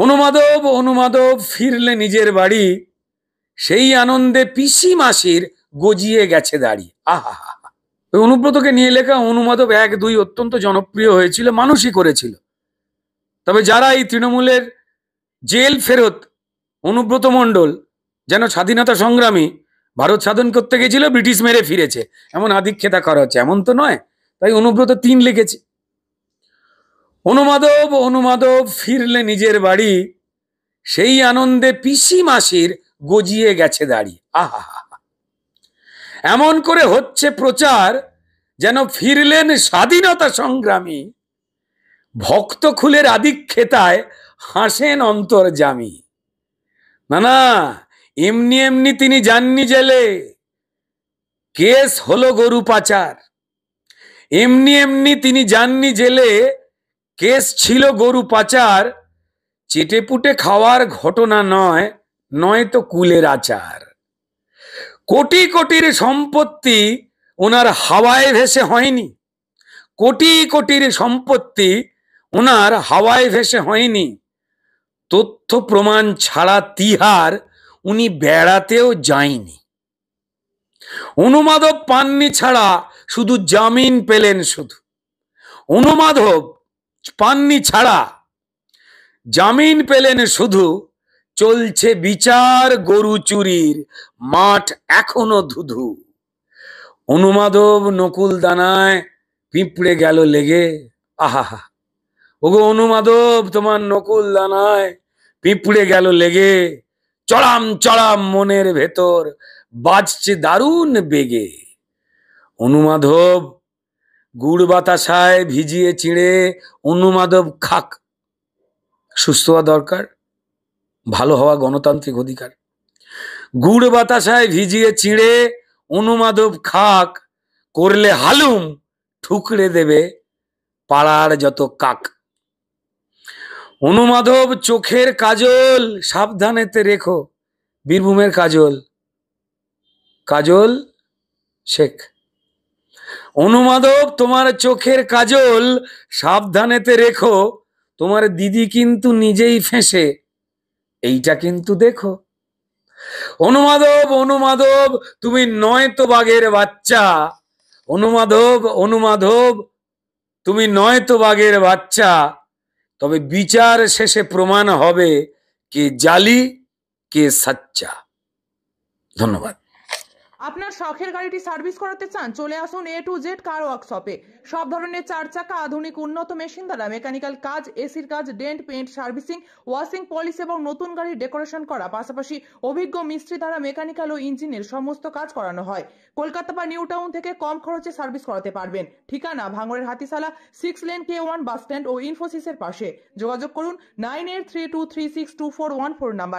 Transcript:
অনুমাধব অনুমাধব ফিরলে নিজের বাড়ি, সেই আনন্দে পিসি মাসির গজিয়ে গেছে দাড়ি। আহা, ওই অনুব্রতকে নিয়ে লেখা অনুমাধব 1-2 অত্যন্ত জনপ্রিয় হয়েছিল, মানুষই করেছিল। তবে যারা এই তৃণমূলের জেল ফেরত অনুব্রত মণ্ডল যেন স্বাধীনতা সংগ্রামী, ভারত স্বাধীন করতে গেছিল, ব্রিটিশ মেরে ফিরেছে, এমন আধিক্ষেতা করা হচ্ছে, এমন তো নয়। তাই অনুব্রত 3 লিখেছে। অনুমাধব অনুমাধব ফিরলে নিজের বাড়ি, সেই আনন্দে পিসি মাসির গজিয়ে গেছে দাড়ি। আহা, এমন করে হচ্ছে প্রচার যেন ফিরলেন স্বাধীনতা সংগ্রামী, ভক্ত খুলের আধিক্ষেতায় হাসেন অন্তর্যামী। না, এমনি এমনি তিনি যাননি জেলে, কেস হলো গরু পাচার। এমনি এমনি তিনি যাননি জেলে, কেস ছিল গরু পাচার। চেটেপুটে খাওয়ার ঘটনা নয়, নয়তো কুলের আচার। কোটি কোটির সম্পত্তি ওনার হাওয়ায় ভেসে হয়নি, কোটি কোটির সম্পত্তি ওনার হাওয়ায় ভেসে হয়নি। তথ্য প্রমাণ ছাড়া তিহার উনি বেড়াতেও যায়নি। অনুমাধব পাননি ছাড়া শুধু জামিন পেলেন, শুধু অনুমাধব পাননি ছাড়া জামিন পেলেন শুধু। চলছে বিচার গরু চুরির, মাঠ এখনো ধুধু। অনুমাধব নকুল দানায় পিঁপড়ে গেল লেগে। আহা, ওগো অনুমাধব তোমার নকুল দানায় পিঁপড়ে গেল লেগে। চড়াম চড়াম মনের ভেতর বাজছে দারুণ বেগে। অনুমাধব গুড় বাতাসায় ভিজিয়ে চিড়ে অনুমাধব খাক। সুস্থ হওয়া দরকার, ভালো হওয়া গণতান্ত্রিক অধিকার। গুড় বাতাসায় ভিজিয়ে চিড়ে অনুমাধব খাক, করলে হালুম ঠুকরে দেবে পাড়ার যত কাক। অনুমাধব চোখের কাজল সাবধানেতে রেখো। বীরভূমের কাজল, কাজল শেখ। অনুমাধব তোমার চোখের কাজল সাবধানেতে রেখো, তোমার দিদি কিন্তু নিজেই ফেঁসে, এইটা কিন্তু দেখো। অনুমাধব অনুমাধব তুমি নয়তো বাঘের বাচ্চা। অনুমাধব অনুমাধব তুমি নয়তো বাঘের বাচ্চা। তবে বিচার শেষে প্রমাণ হবে কে জালি কে সাচ্চা। ধন্যবাদ। আপনার শখের গাড়িটি সার্ভিস করাতে চান? চলে আসুন A to Z কার ওয়ার্কশপে। সব ধরনের 4 চাকা আধুনিক উন্নত মেশিন দ্বারা মেকানিক্যাল কাজ, এসির কাজ, dent, paint, servicing, washing, polish এবং নতুন গাড়ির ডেকোরেশন করা, পাশাপাশি অভিজ্ঞ মিস্ত্রি দ্বারা মেকানিক্যাল ও ইঞ্জিনের সমস্ত কাজ করানো হয়। কলকাতা বা নিউ টাউন থেকে কম খরচে সার্ভিস করাতে পারবেন। ঠিকানা ভাঙড়ের Hatishala 6 lane K1 bus stand ও ইনফোসিসের পাশে। যোগাযোগ করুন 9832362414 নাম্বারে।